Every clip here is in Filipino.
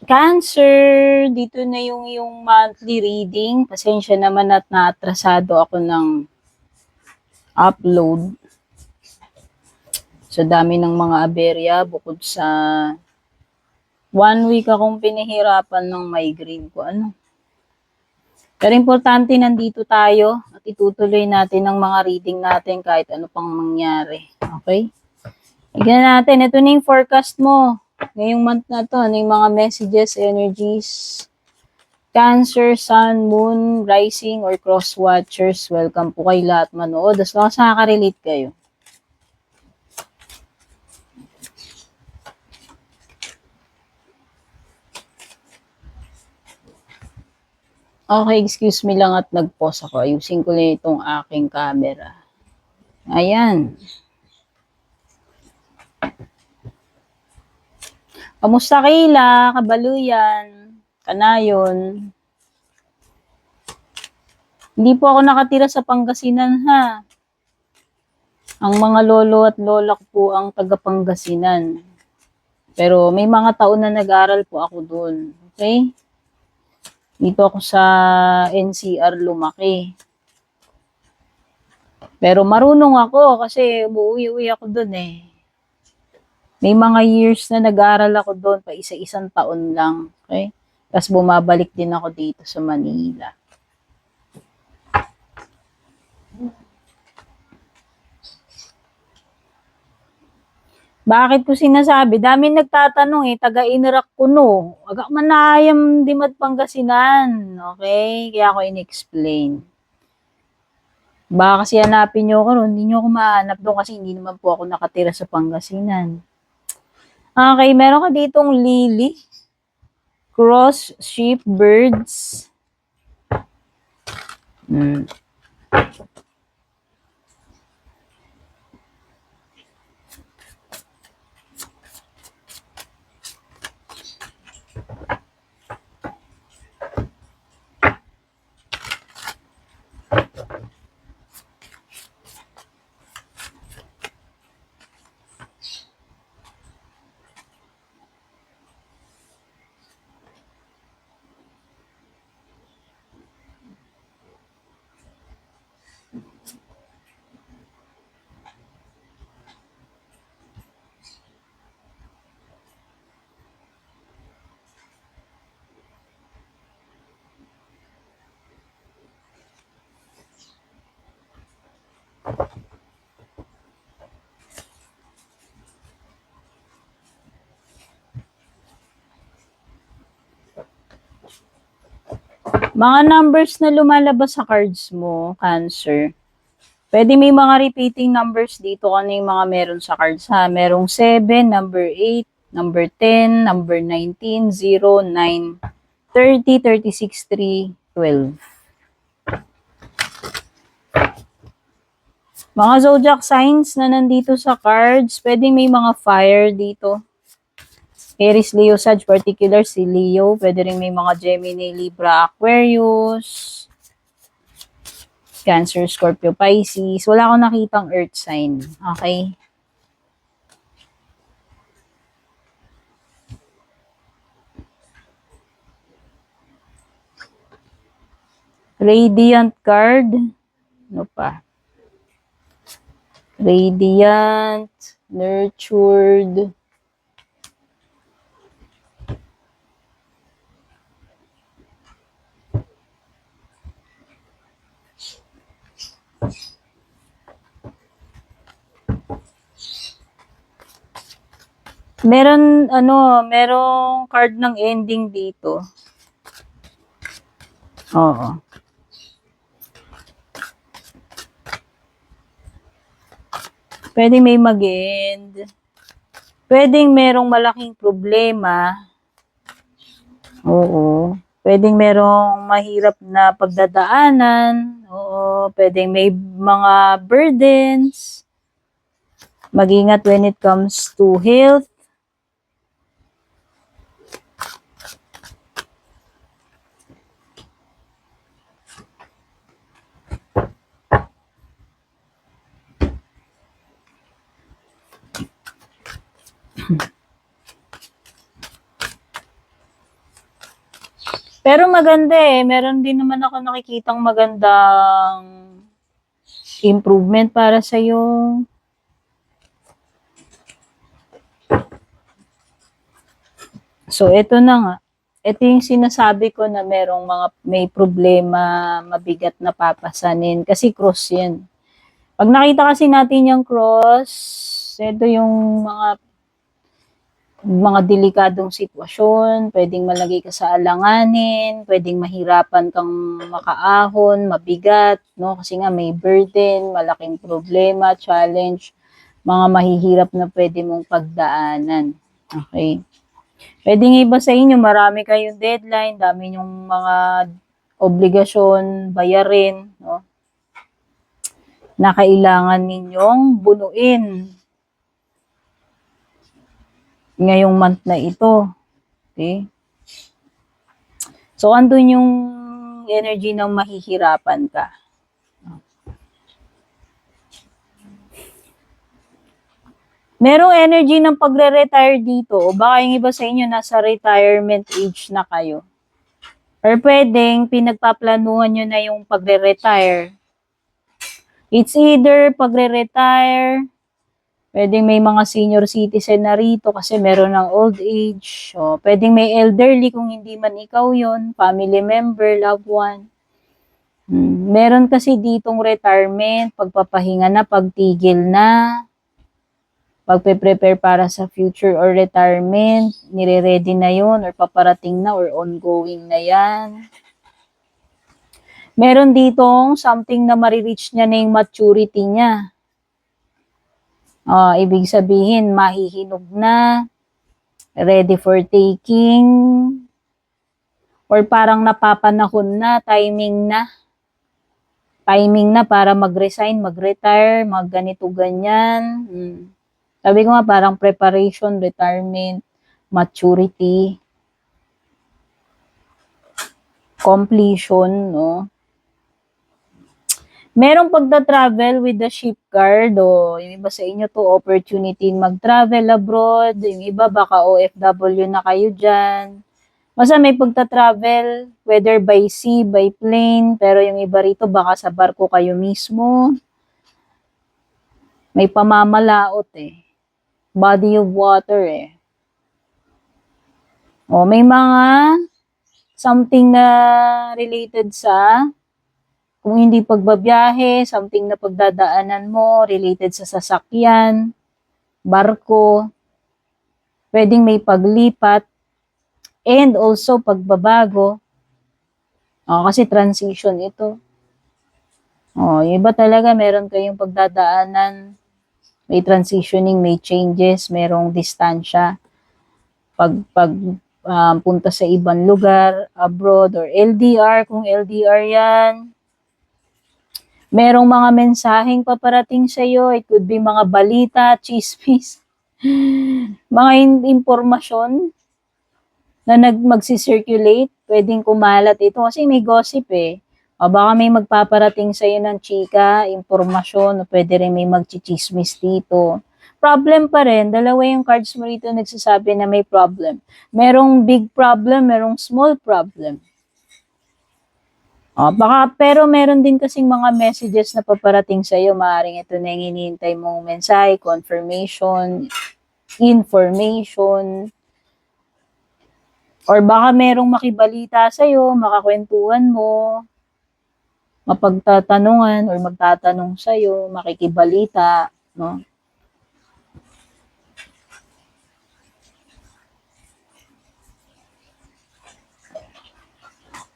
Cancer, dito na yung monthly reading. Pasensya naman at naatrasado ako ng upload. Sa dami ng mga aberya, bukod sa 1 week akong pinahirapan ng migraine ko. Pero importante, nandito tayo at itutuloy natin ang mga reading natin kahit ano pang mangyari. Okay? Tignan natin, ito na yung forecast mo. Ngayong month na to, ano yung mga messages, energies, Cancer, Sun, Moon, Rising, or Cross Watchers. Welcome po kayo lahat manood. As long as nakaka-relate kayo. Okay, excuse me lang at nag-pause ako. Ayusin ko lang itong aking camera. Ayan. Kamusta Kayla? Kabaluyan? Kanayon? Hindi po ako nakatira sa Pangasinan, ha? Ang mga lolo at lola ko po ang taga Pangasinan. Pero may mga taon na nag-aral po ako doon. Okay? Dito ako sa NCR lumaki. Pero marunong ako kasi umuwi-uwi ako doon eh. May mga years na nag-aral ako doon pa isa-isang taon lang. Okay? Tapos bumabalik din ako dito sa Manila. Bakit ko sinasabi? Dami nagtatanong eh, taga-Inrak kuno. Agak manayam di Pangasinan. Okay? Kaya ako in-explain. Baka kasi hanapin nyo ako, hindi nyo ako mahanap doon kasi hindi naman po ako nakatira sa Pangasinan. Okay, meron ka ditong lily, cross, sheep, birds. Mga numbers na lumalabas sa cards mo, Cancer. Pwede may mga repeating numbers dito kung ano yung mga meron sa cards ha. Merong 7, number 8, number 10, number 19, 0, 9, 30, 36, 3, 12. Mga zodiac signs na nandito sa cards, pwede may mga fire dito. Aries, Leo, Sag, particular si Leo. Pwede rin may mga Gemini, Libra, Aquarius, Cancer, Scorpio, Pisces. Wala akong nakitang earth sign. Okay? Radiant card. Ano pa? Radiant, nurtured, merong card ng ending dito. Oo. Pwedeng may mag-end. Pwedeng merong malaking problema. Oo. Pwedeng merong mahirap na pagdadaanan. Oo. Pwedeng may mga burdens. Mag-ingat when it comes to health. Pero maganda eh. Meron din naman ako nakikitang magandang improvement para sa'yo. So, ito na nga. Ito yung sinasabi ko na may problema, mabigat na papasanin. Kasi cross yan. Pag nakita kasi natin yung cross, ito yung mga delikadong sitwasyon, pwedeng malagay ka sa alanganin, pwedeng mahirapan kang makaahon, mabigat, no? Kasi nga may burden, malaking problema, challenge, mga mahihirap na pwede mong pagdaanan. Okay? Pwedeng iba sa inyo, marami kayong deadline, dami yung mga obligasyon, bayarin, no? Na kailangan ninyong bunuin ngayong month na ito. Okay? So, andun yung energy ng mahihirapan ka. Merong energy ng pagre-retire dito. O baka yung iba sa inyo nasa retirement age na kayo. Or pwedeng pinagpaplanuhan nyo na yung pagre-retire. It's either pagre-retire, pwedeng may mga senior citizen na rito kasi meron ng old age. O, pwedeng may elderly kung hindi man ikaw yon, family member, loved one. Meron kasi ditong retirement, pagpapahinga na, pagtigil na, pagpe-prepare para sa future or retirement, nire-ready na yon or paparating na or ongoing na yan. Meron ditong something na marireach niya na yung maturity niya. Ibig sabihin, mahihinog na, ready for taking, or parang napapanahon na, timing na para mag-resign, mag-retire, mag-ganito, ganyan. Sabi ko nga, parang preparation, retirement, maturity, completion, no? Merong pagta-travel with the ship card, o yung iba sa inyo to, opportunity mag-travel abroad, yung iba baka OFW na kayo dyan. Basta may pagta-travel, whether by sea, by plane, pero yung iba rito baka sa barko kayo mismo. May pamamalaot eh. Body of water eh. May mga something na related sa kung hindi pagbabiyahe, something na pagdadaanan mo, related sa sasakyan, barko, pwedeng may paglipat, and also pagbabago. Kasi transition ito. Yung iba talaga, meron kayong pagdadaanan, may transitioning, may changes, merong distansya. Punta sa ibang lugar, abroad, or LDR, kung LDR yan. Merong mga mensaheng paparating sa iyo. It could be mga balita, chismis, mga impormasyon na magsisirculate. Pwedeng kumalat ito kasi may gossip eh. Baka may magpaparating sa iyo ng chika, impormasyon, o pwede rin may magchichismis dito. Problem pa rin, dalawa yung cards mo rito nagsasabi na may problem. Merong big problem, merong small problem. Pero meron din kasing mga messages na paparating sa iyo. Maaaring ito na yung hinihintay mong mensahe, confirmation, information. Or baka merong makibalita sa iyo, makakwentuhan mo, mapagtatanungan or magtatanong sa iyo, makikibalita, no?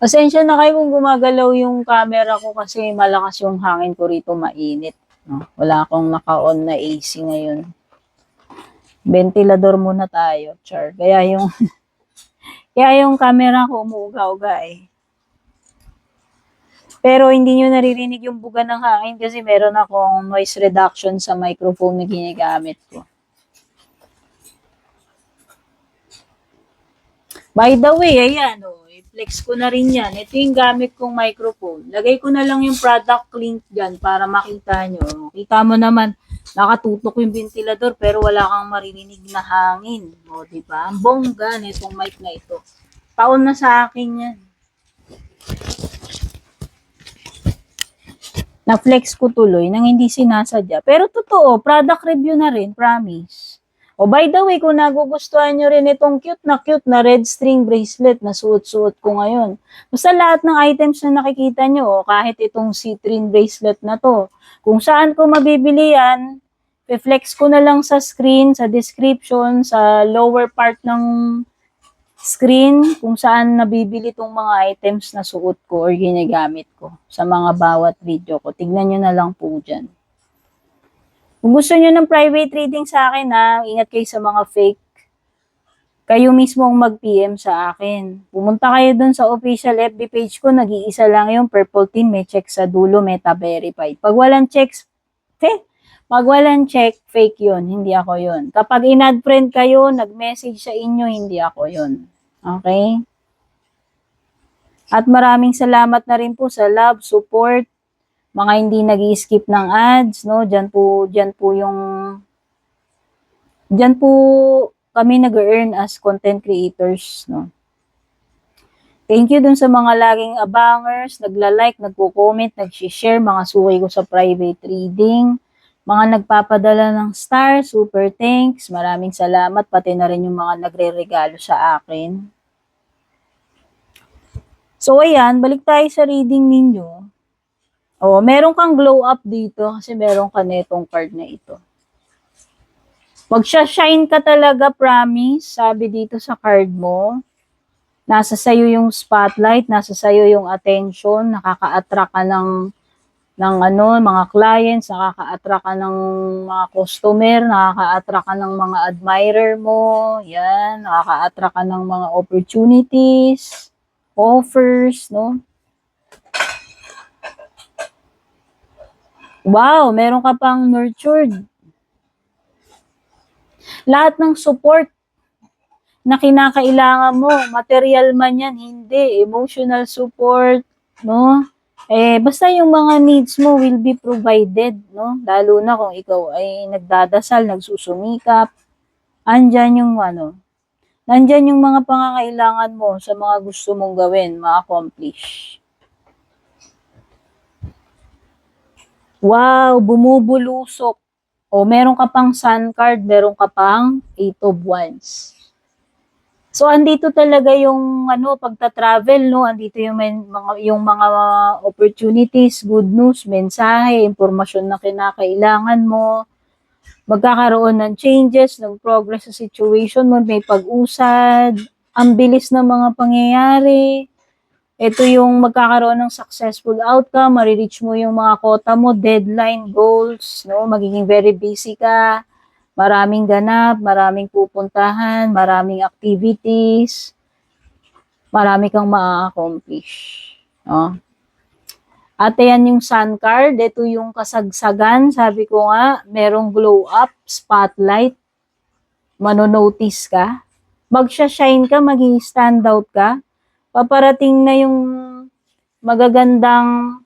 Pasensya na kayo kung gumagalaw yung camera ko kasi malakas yung hangin ko rito, mainit. No? Wala akong naka-on na AC ngayon. Ventilador muna tayo, char. Kaya yung camera ko umuuga-uga eh. Pero hindi nyo naririnig yung buga ng hangin kasi meron akong noise reduction sa microphone na ginagamit ko. By the way, ayan i-flex ko na rin yan. Ito yung gamit kong microphone. Lagay ko na lang yung product link dyan para makita nyo. Kita mo naman, nakatutok yung ventilador pero wala kang maririnig na hangin. Diba? Ang bongga nitong mic na ito. Taon na sa akin yan. Na-flex ko tuloy nang hindi sinasadya. Pero totoo, product review na rin, promise. O by the way, kung nagugustuhan nyo rin itong cute na red string bracelet na suot-suot ko ngayon. Basta lahat ng items na nakikita nyo, o kahit itong citrine bracelet na to, kung saan ko mabibili yan, i-flex ko na lang sa screen, sa description, sa lower part ng screen, kung saan nabibili tong mga items na suot ko or ginagamit ko sa mga bawat video ko. Tignan nyo na lang po dyan. Kung gusto nyo ng private reading sa akin, ingat kayo sa mga fake. Kayo mismo ang mag-PM sa akin. Pumunta kayo dun sa official FB page ko, nag-iisa lang yung purple tin, may check sa dulo, meta verified. Pag walang checks, pag walang check, fake yun, hindi ako yun. Kapag in-add friend kayo, nag-message sa inyo, hindi ako yun. Okay? At maraming salamat na rin po sa love, support, mga hindi nag-i-skip ng ads, no? Diyan po kami nag-earn as content creators, no? Thank you dun sa mga laging abangers, nagla-like, nagko-comment, nag-share, mga suki ko sa private reading, mga nagpapadala ng star, super thanks, maraming salamat, pati na rin yung mga nagre-regalo sa akin. So ayan, balik tayo sa reading ninyo. Oh, meron kang glow up dito kasi meron ka netong card na ito. Magsha-shine ka talaga, promise. Sabi dito sa card mo, nasa sayo yung spotlight, nasa sayo yung attention, nakaka-attract ka ng mga clients, nakaka-attract ka ng mga customer, nakaka-attract ka ng mga admirer mo, yan, nakaka-attract ka ng mga opportunities, offers, no? Wow, meron ka pang nurtured. Lahat ng support na kinakailangan mo, material man yan, hindi, emotional support, no? Basta yung mga needs mo will be provided, no? Lalo na kung ikaw ay nagdadasal, nagsusumikap, andyan nandyan yung mga pangangailangan mo sa mga gusto mong gawin, ma-accomplish. Wow, bumubulusok. O, meron ka pang sun card, meron ka pang 8 of Wands. So, andito talaga yung pagta-travel, no? Andito yung mga opportunities, good news, mensahe, impormasyon na kinakailangan mo. Magkakaroon ng changes, ng progress sa situation mo, may pag-usad, ang bilis ng mga pangyayari. Ito yung magkakaroon ng successful outcome, marireach mo yung mga quota mo, deadline, goals, no? Magiging very busy ka, maraming ganap, maraming pupuntahan, maraming activities, marami kang ma-accomplish, no? At ayan yung sun card, ito yung kasagsagan, sabi ko nga, merong glow up, spotlight, manonotice ka, magsha-shine ka, mag-stand out ka, paparating na yung magagandang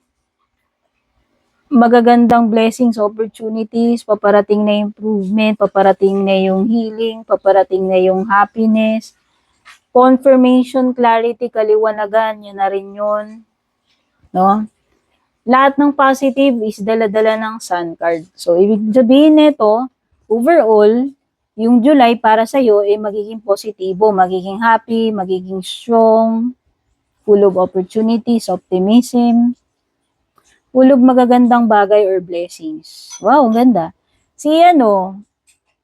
blessings, opportunities, paparating na improvement, paparating na yung healing, paparating na yung happiness, confirmation, clarity, kaliwanagan, yun na rin yun, no? Lahat ng positive is dala-dala ng sun card. So, ibig sabihin nito, overall, yung July para sa'yo ay magiging positibo, magiging happy, magiging strong, full of opportunities, optimism, full of magagandang bagay or blessings. Wow, ang ganda. Si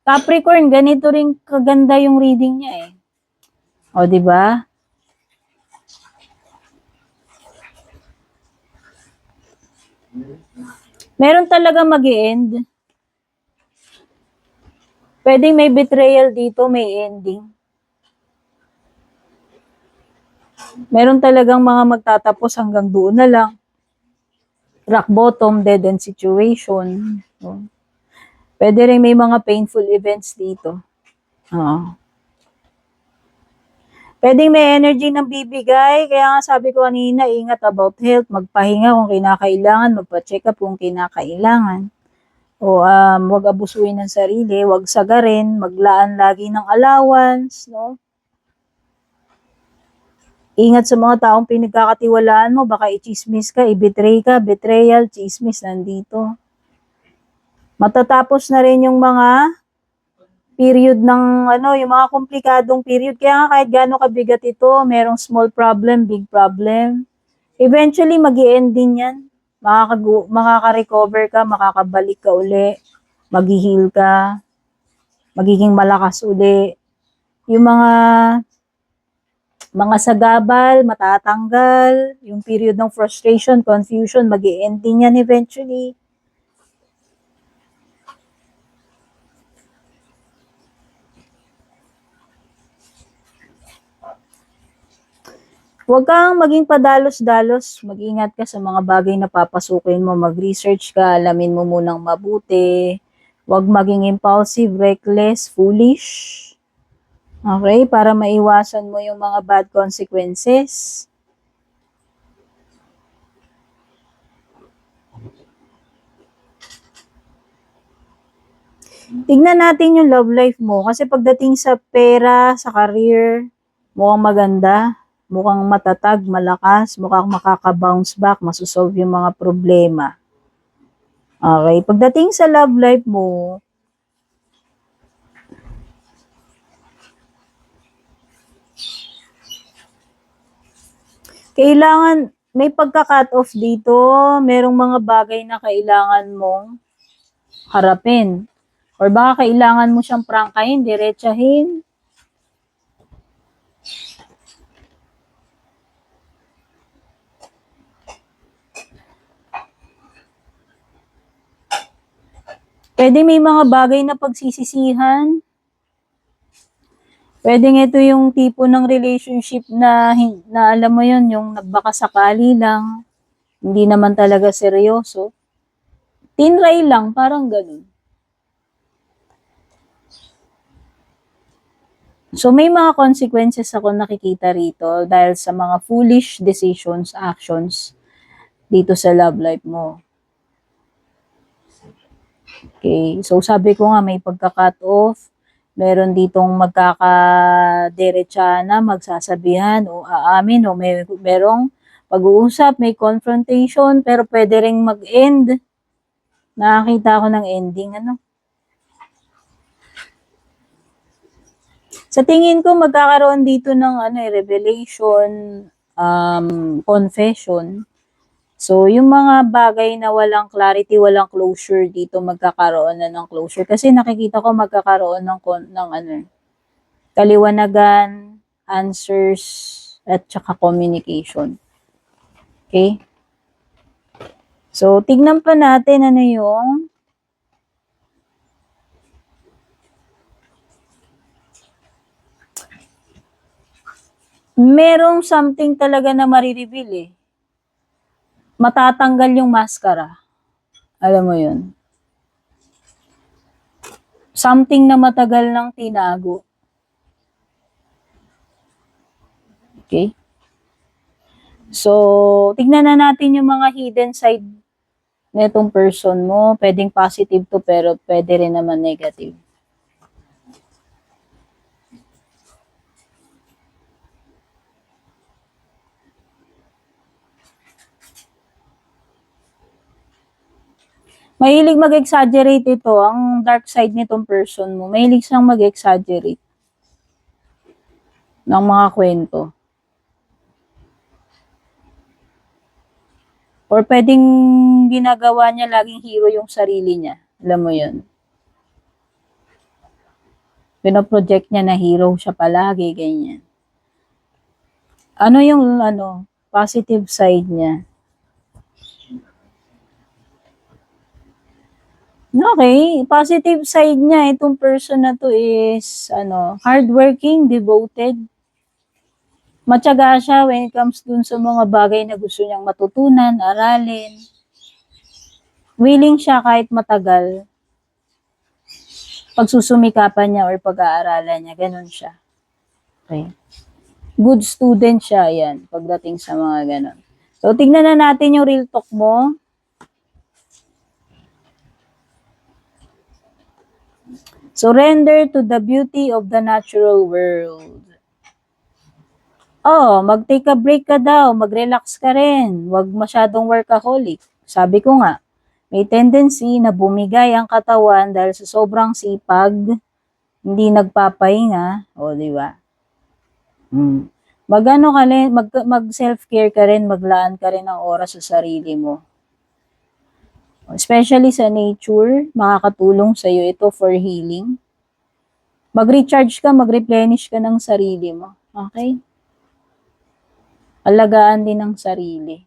Capricorn, ganito rin kaganda yung reading niya eh. O, di ba? Meron talaga mag-i-end. Pwedeng may betrayal dito, may ending. Meron talagang mga magtatapos hanggang doon na lang. Rock bottom, dead end situation. No? Pwede rin may mga painful events dito. Pwedeng may energy ng bibigay. Kaya nga sabi ko kanina, ingat about health. Magpahinga kung kinakailangan. Magpa-check up kung kinakailangan. O wag abusuin ng sarili. Wag sagarin. Maglaan lagi ng allowance. No? Ingat sa mga taong pinagkakatiwalaan mo, baka i-chismis ka, i-betray ka, betrayal, chismis, nandito. Matatapos na rin yung mga period ng yung mga komplikadong period. Kaya nga kahit gaano kabigat ito, merong small problem, big problem. Eventually, mag-i-end din yan. Makaka-recover ka, makakabalik ka uli, mag-heal ka, magiging malakas uli. Yung mga sagabal, matatanggal, yung period ng frustration, confusion, mag-i-end din yan eventually. Huwag kang maging padalos-dalos. Mag-ingat ka sa mga bagay na papasukin mo. Mag-research ka, alamin mo munang mabuti. Huwag maging impulsive, reckless, foolish. Okay? Para maiwasan mo yung mga bad consequences. Tignan natin yung love life mo. Kasi pagdating sa pera, sa career, mukhang maganda. Mukhang matatag, malakas, mukhang makaka-bounce back, masosolve yung mga problema. Okay, pagdating sa love life mo, kailangan, may pagka-cut off dito, merong mga bagay na kailangan mong harapin. Or baka kailangan mo siyang prangkahin, diretsahin. Pwede may mga bagay na pagsisisihan. Pwede ito yung tipo ng relationship na alam mo yon, yung nagbakasakali lang, hindi naman talaga seryoso. Tinry lang, parang ganun. So may mga consequences ako nakikita rito dahil sa mga foolish decisions, actions dito sa love life mo. Okay, so sabi ko nga may pagka-cut off, meron ditong magkakaderecha na magsasabihan o aamin o merong pag-uusap, may confrontation, pero pwede ring mag-end. Nakakita ako ng ending, Sa tingin ko magkakaroon dito ng revelation, confession. So, yung mga bagay na walang clarity, walang closure dito, magkakaroon na ng closure. Kasi nakikita ko magkakaroon ng kaliwanagan, answers, at saka communication. Okay? So, tignan pa natin yung merong something talaga na marireveal eh. Matatanggal yung maskara. Alam mo yun. Something na matagal nang tinago. Okay? So, tignan na natin yung mga hidden side netong person mo. Pwedeng positive to, pero pwede rin naman negative. Mahilig mag-exaggerate ito. Ang dark side nitong person mo. Mahilig siyang mag-exaggerate ng mga kwento. Or pwedeng ginagawa niya laging hero yung sarili niya. Alam mo yun. Pinoproject niya na hero siya palagi, ganyan. Ano yung positive side niya? Okay, positive side niya, itong person na to is, hardworking, devoted. Matyaga siya when it comes dun sa mga bagay na gusto niyang matutunan, aralin. Willing siya kahit matagal. Pagsusumikapan niya or pag-aaralan niya, ganun siya. Okay. Good student siya, yan, pagdating sa mga ganun. So, tignan na natin yung real talk mo. Surrender to the beauty of the natural world. Oh, mag-take a break ka daw, mag-relax ka rin, huwag masyadong workaholic. Sabi ko nga, may tendency na bumigay ang katawan dahil sa sobrang sipag, hindi nagpapahinga, o di ba? Mag-ano ka rin, mag-self-care ka rin, maglaan ka rin ng oras sa sarili mo. Especially sa nature, makakatulong sa iyo ito for healing. Mag-recharge ka, mag-replenish ka ng sarili mo. Okay? Alagaan din ang sarili.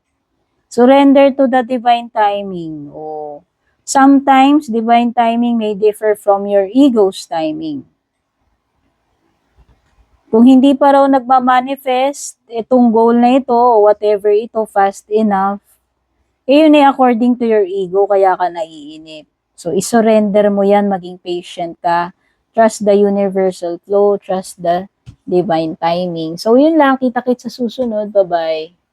Surrender to the divine timing. Oh. Sometimes, divine timing may differ from your ego's timing. Kung hindi pa raw nagmamanifest itong goal na ito o whatever ito fast enough, yun ay according to your ego, kaya ka naiinip. So, isurrender mo yan, maging patient ka. Trust the universal flow, trust the divine timing. So, yun lang. Kita-kits sa susunod. Bye-bye.